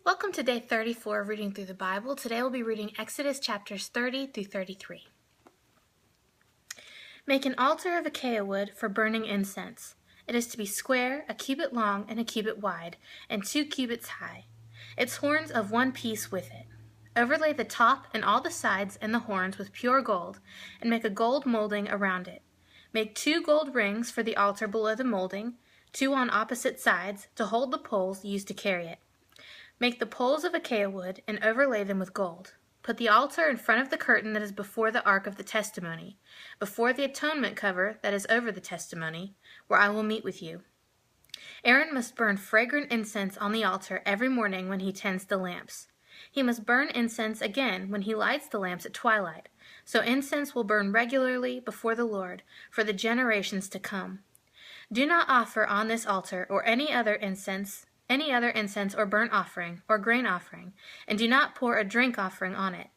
Welcome to day 34 of reading through the Bible. Today we'll be reading Exodus chapters 30 through 33. Make an altar of acacia wood for burning incense. It is to be square, a cubit long and a cubit wide, and 2 cubits high. Its horns of one piece with it. Overlay the top and all the sides and the horns with pure gold, and make a gold molding around it. Make 2 gold rings for the altar below the molding, 2 on opposite sides, to hold the poles used to carry it. Make the poles of acacia wood and overlay them with gold. Put the altar in front of the curtain that is before the ark of the testimony, before the atonement cover that is over the testimony, where I will meet with you. Aaron must burn fragrant incense on the altar every morning when he tends the lamps. He must burn incense again when he lights the lamps at twilight, so incense will burn regularly before the Lord for the generations to come. Do not offer on this altar or any other incense or burnt offering or grain offering, and do not pour a drink offering on it.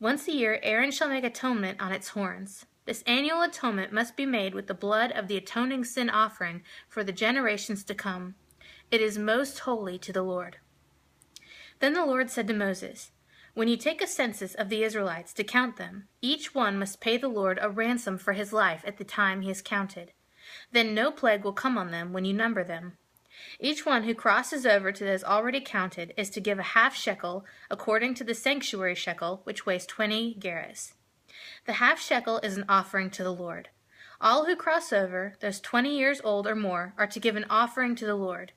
Once a year Aaron shall make atonement on its horns. This annual atonement must be made with the blood of the atoning sin offering for the generations to come. It is most holy to the Lord. Then the Lord said to Moses, "When you take a census of the Israelites to count them, each one must pay the Lord a ransom for his life at the time he is counted. Then no plague will come on them when you number them. Each one who crosses over to those already counted is to give a half shekel according to the sanctuary shekel, which weighs 20 gerahs. The half shekel is an offering to the Lord. All who cross over, those 20 years old or more, are to give an offering to the Lord.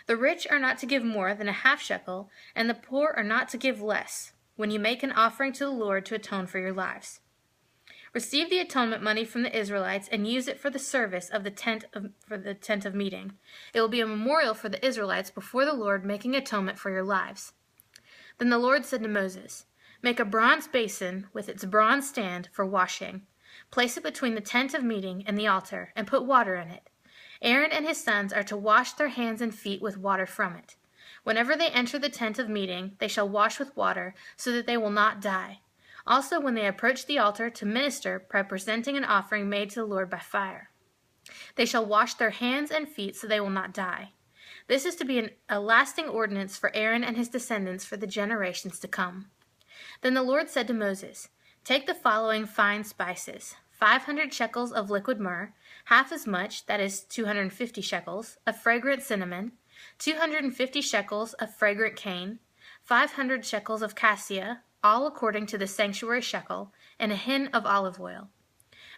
The rich are not to give more than a half shekel, and the poor are not to give less, when you make an offering to the Lord to atone for your lives. Receive the atonement money from the Israelites and use it for the service of the tent of meeting. It will be a memorial for the Israelites before the Lord, making atonement for your lives." Then the Lord said to Moses, "Make a bronze basin with its bronze stand for washing. Place it between the tent of meeting and the altar, and put water in it. Aaron and his sons are to wash their hands and feet with water from it. Whenever they enter the tent of meeting, they shall wash with water, so that they will not die. Also, when they approach the altar to minister by presenting an offering made to the Lord by fire, they shall wash their hands and feet so they will not die. This is to be a lasting ordinance for Aaron and his descendants for the generations to come." Then the Lord said to Moses, "Take the following fine spices: 500 shekels of liquid myrrh, half as much, that is 250 shekels, of fragrant cinnamon, 250 shekels of fragrant cane, 500 shekels of cassia, all according to the sanctuary shekel, and a hin of olive oil.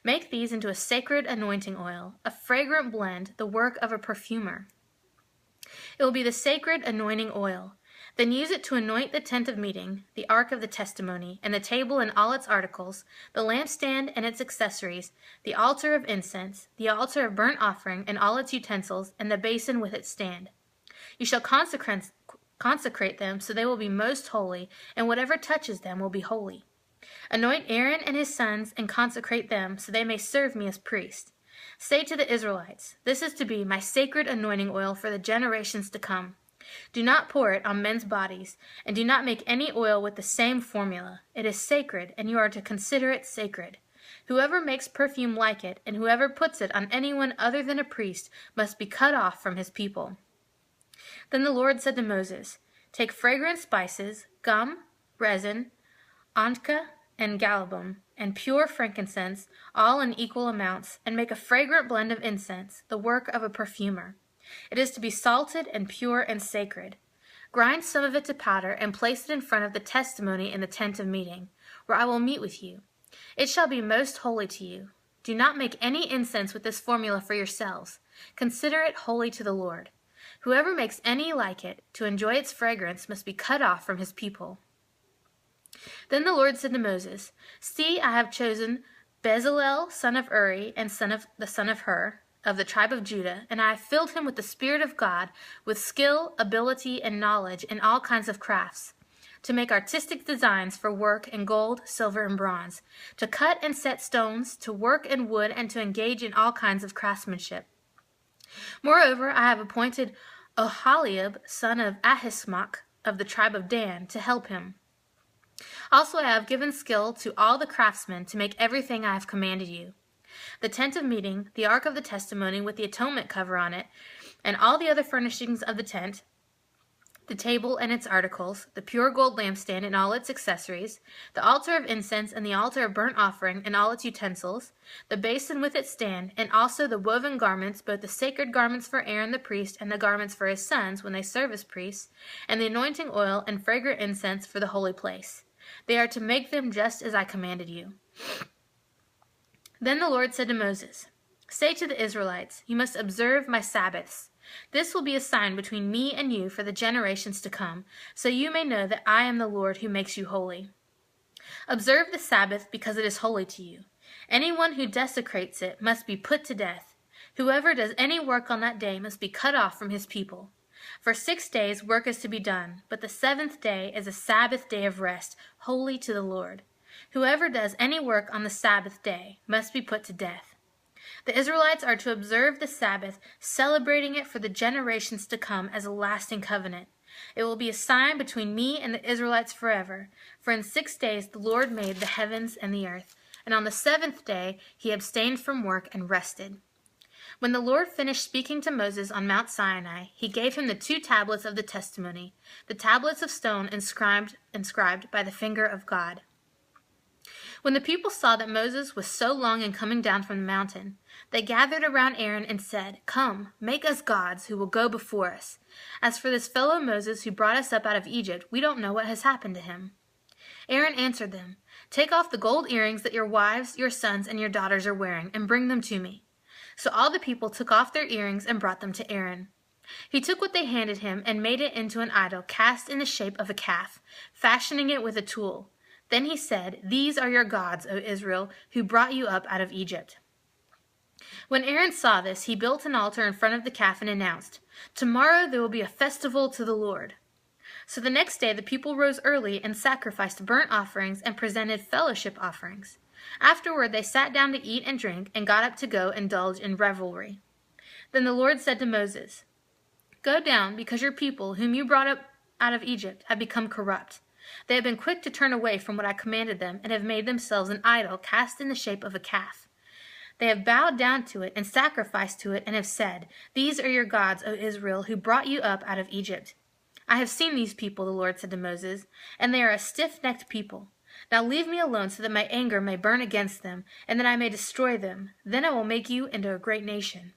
Make these into a sacred anointing oil, a fragrant blend, the work of a perfumer. It will be the sacred anointing oil. Then use it to anoint the tent of meeting, the ark of the testimony, and the table and all its articles, the lampstand and its accessories, the altar of incense, the altar of burnt offering and all its utensils, and the basin with its stand. You shall consecrate them so they will be most holy, and whatever touches them will be holy. Anoint Aaron and his sons and consecrate them so they may serve me as priests. Say to the Israelites, 'This is to be my sacred anointing oil for the generations to come.' Do not pour it on men's bodies, and do not make any oil with the same formula. It is sacred, and you are to consider it sacred. Whoever makes perfume like it, and whoever puts it on anyone other than a priest, must be cut off from his people." Then the Lord said to Moses, "Take fragrant spices, gum, resin, onycha, and galbanum, and pure frankincense, all in equal amounts, and make a fragrant blend of incense, the work of a perfumer. It is to be salted and pure and sacred. Grind some of it to powder and place it in front of the testimony in the tent of meeting, where I will meet with you. It shall be most holy to you. Do not make any incense with this formula for yourselves. Consider it holy to the Lord. Whoever makes any like it to enjoy its fragrance must be cut off from his people." Then the Lord said to Moses, "See, I have chosen Bezalel, son of Uri, and son of Hur, of the tribe of Judah, and I have filled him with the Spirit of God, with skill, ability, and knowledge in all kinds of crafts, to make artistic designs for work in gold, silver, and bronze, to cut and set stones, to work in wood, and to engage in all kinds of craftsmanship. Moreover, I have appointed Oholiab, son of Ahisamach, of the tribe of Dan, to help him. Also I have given skill to all the craftsmen to make everything I have commanded you. The tent of meeting, the ark of the testimony with the atonement cover on it, and all the other furnishings of the tent, the table and its articles, the pure gold lampstand and all its accessories, the altar of incense and the altar of burnt offering and all its utensils, the basin with its stand, and also the woven garments, both the sacred garments for Aaron the priest and the garments for his sons when they serve as priests, and the anointing oil and fragrant incense for the holy place. They are to make them just as I commanded you. Then the Lord said to Moses, "Say to the Israelites, you must observe my Sabbaths. This will be a sign between me and you for the generations to come, so you may know that I am the Lord who makes you holy. Observe the Sabbath because it is holy to you. Anyone who desecrates it must be put to death. Whoever does any work on that day must be cut off from his people. For 6 days work is to be done, but the 7th day is a Sabbath day of rest, holy to the Lord. Whoever does any work on the Sabbath day must be put to death. The Israelites are to observe the Sabbath, celebrating it for the generations to come as a lasting covenant. It will be a sign between me and the Israelites forever. For in 6 days the Lord made the heavens and the earth, and on the 7th day he abstained from work and rested." When the Lord finished speaking to Moses on Mount Sinai, he gave him the 2 tablets of the testimony, the tablets of stone inscribed by the finger of God. When the people saw that Moses was so long in coming down from the mountain, they gathered around Aaron and said, "Come, make us gods who will go before us. As for this fellow Moses who brought us up out of Egypt, we don't know what has happened to him." Aaron answered them, "Take off the gold earrings that your wives, your sons, and your daughters are wearing, and bring them to me." So all the people took off their earrings and brought them to Aaron. He took what they handed him and made it into an idol cast in the shape of a calf, fashioning it with a tool. Then he said, "These are your gods, O Israel, who brought you up out of Egypt." When Aaron saw this, he built an altar in front of the calf and announced, "Tomorrow there will be a festival to the Lord." So the next day the people rose early and sacrificed burnt offerings and presented fellowship offerings. Afterward they sat down to eat and drink and got up to go indulge in revelry. Then the Lord said to Moses, "Go down, because your people, whom you brought up out of Egypt, have become corrupt. They have been quick to turn away from what I commanded them, and have made themselves an idol cast in the shape of a calf. They have bowed down to it and sacrificed to it, and have said, 'These are your gods, O Israel, who brought you up out of Egypt.' I have seen these people," the Lord said to Moses, "and they are a stiff-necked people. Now leave me alone so that my anger may burn against them, and that I may destroy them. Then I will make you into a great nation."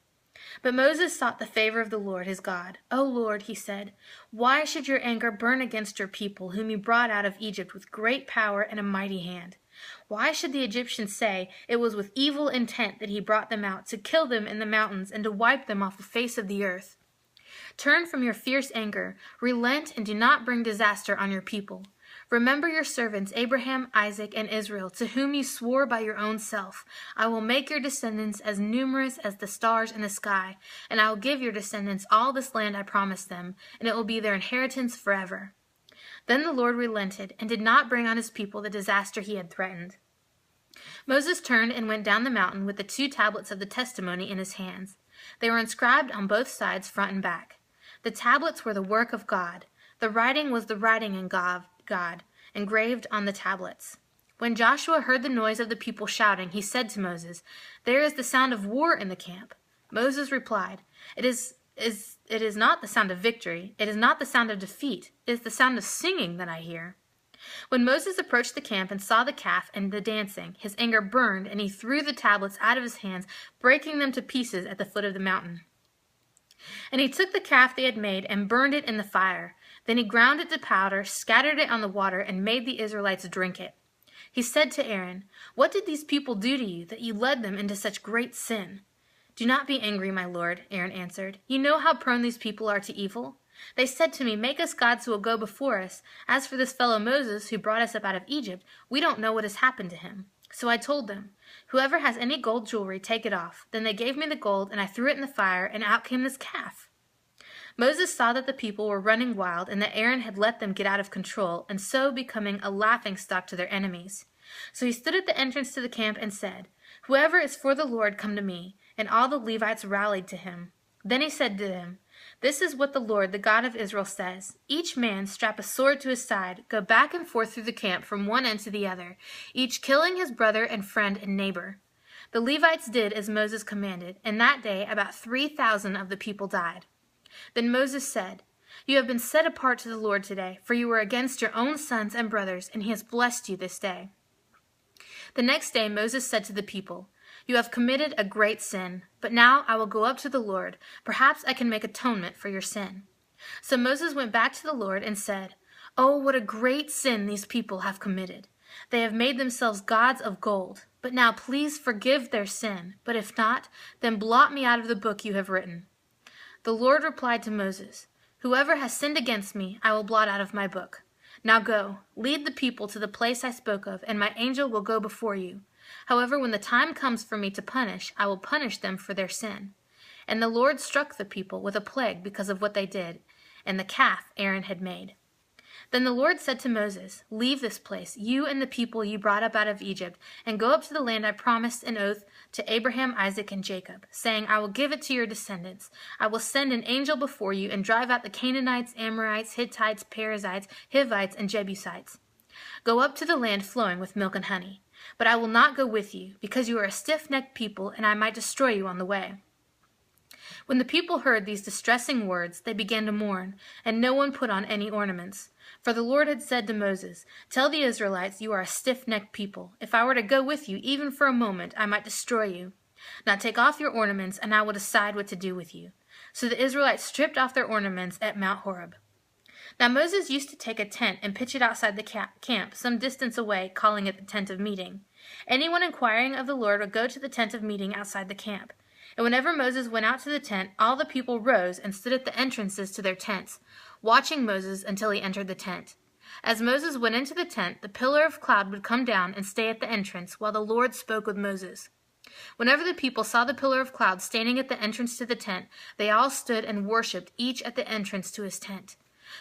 But Moses sought the favor of the Lord his God. "O Lord," he said, "why should your anger burn against your people, whom you brought out of Egypt with great power and a mighty hand? Why should the Egyptians say it was with evil intent that he brought them out, to kill them in the mountains and to wipe them off the face of the earth? Turn from your fierce anger, relent, and do not bring disaster on your people. Remember your servants Abraham, Isaac, and Israel, to whom you swore by your own self, 'I will make your descendants as numerous as the stars in the sky, and I will give your descendants all this land I promised them, and it will be their inheritance forever.' Then the Lord relented and did not bring on his people the disaster he had threatened. Moses turned and went down the mountain with the 2 tablets of the testimony in his hands. They were inscribed on both sides, front and back. The tablets were the work of God. The writing was the writing in God, engraved on the tablets. When Joshua heard the noise of the people shouting, he said to Moses, "There is the sound of war in the camp." Moses replied, It is not the sound of victory. It is not the sound of defeat. It is the sound of singing that I hear." When Moses approached the camp and saw the calf and the dancing, his anger burned, and he threw the tablets out of his hands, breaking them to pieces at the foot of the mountain. And he took the calf they had made and burned it in the fire. Then he ground it to powder, scattered it on the water, and made the Israelites drink it. He said to Aaron, "What did these people do to you, that you led them into such great sin?" "Do not be angry, my lord," Aaron answered. "You know how prone these people are to evil. They said to me, 'Make us gods who will go before us. As for this fellow Moses, who brought us up out of Egypt, we don't know what has happened to him.' So I told them, 'Whoever has any gold jewelry, take it off.' Then they gave me the gold, and I threw it in the fire, and out came this calf." Moses saw that the people were running wild, and that Aaron had let them get out of control, and so becoming a laughingstock to their enemies. So he stood at the entrance to the camp and said, "Whoever is for the Lord, come to me." And all the Levites rallied to him. Then he said to them, "This is what the Lord, the God of Israel, says. Each man strap a sword to his side, go back and forth through the camp from one end to the other, each killing his brother and friend and neighbor." The Levites did as Moses commanded, and that day about 3,000 of the people died. Then Moses said, You have been set apart to the Lord today, for you were against your own sons and brothers, and he has blessed you this day." The next day Moses said to the people, "You have committed a great sin, but now I will go up to the Lord. Perhaps I can make atonement for your sin." So Moses went back to the Lord and said, "Oh, what a great sin these people have committed. They have made themselves gods of gold. But now please forgive their sin, but if not, then blot me out of the book you have written." The Lord replied to Moses, "Whoever has sinned against me, I will blot out of my book. Now go, lead the people to the place I spoke of, and my angel will go before you. However, when the time comes for me to punish, I will punish them for their sin." And the Lord struck the people with a plague because of what they did, and the calf Aaron had made. Then the Lord said to Moses, "Leave this place, you and the people you brought up out of Egypt, and go up to the land I promised an oath to Abraham, Isaac, and Jacob, saying, I will give it to your descendants. I will send an angel before you and drive out the Canaanites, Amorites, Hittites, Perizzites, Hivites, and Jebusites. Go up to the land flowing with milk and honey. But I will not go with you, because you are a stiff-necked people, and I might destroy you on the way." When the people heard these distressing words, they began to mourn, and no one put on any ornaments. For the Lord had said to Moses, "Tell the Israelites, you are a stiff-necked people. If I were to go with you, even for a moment, I might destroy you. Now take off your ornaments, and I will decide what to do with you." So the Israelites stripped off their ornaments at Mount Horeb. Now Moses used to take a tent and pitch it outside the camp some distance away, calling it the tent of meeting. Anyone inquiring of the Lord would go to the tent of meeting outside the camp. And whenever Moses went out to the tent, all the people rose and stood at the entrances to their tents, watching Moses until he entered the tent. As Moses went into the tent, the pillar of cloud would come down and stay at the entrance, while the Lord spoke with Moses. Whenever the people saw the pillar of cloud standing at the entrance to the tent, they all stood and worshipped, each at the entrance to his tent.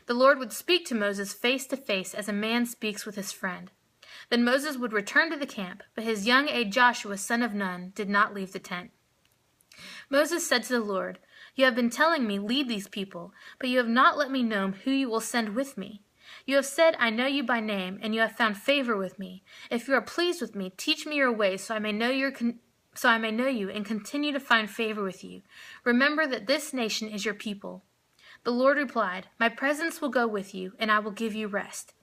The Lord would speak to Moses face to face as a man speaks with his friend. Then Moses would return to the camp, but his young aide Joshua, son of Nun, did not leave the tent. Moses said to the Lord, "You have been telling me, lead these people, but you have not let me know who you will send with me. You have said, I know you by name, and you have found favor with me. If you are pleased with me, teach me your ways so I may know you and continue to find favor with you. Remember that this nation is your people." The Lord replied, "My presence will go with you, and I will give you rest."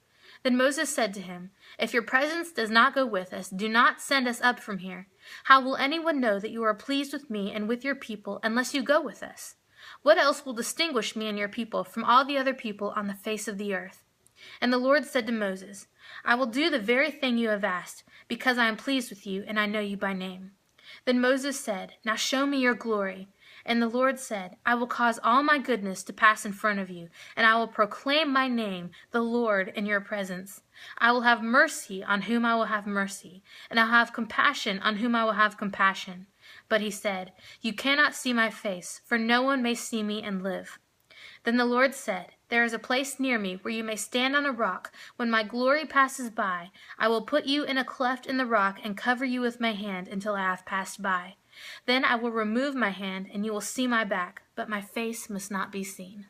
Then Moses said to him, "If your presence does not go with us, do not send us up from here. How will anyone know that you are pleased with me and with your people unless you go with us? What else will distinguish me and your people from all the other people on the face of the earth?" And the Lord said to Moses, "I will do the very thing you have asked, because I am pleased with you and I know you by name." Then Moses said, "Now show me your glory." And the Lord said, "I will cause all my goodness to pass in front of you, and I will proclaim my name, the Lord, in your presence. I will have mercy on whom I will have mercy, and I will have compassion on whom I will have compassion." But he said, "You cannot see my face, for no one may see me and live." Then the Lord said, "There is a place near me where you may stand on a rock. When my glory passes by, I will put you in a cleft in the rock and cover you with my hand until I have passed by. Then I will remove my hand, and you will see my back, but my face must not be seen."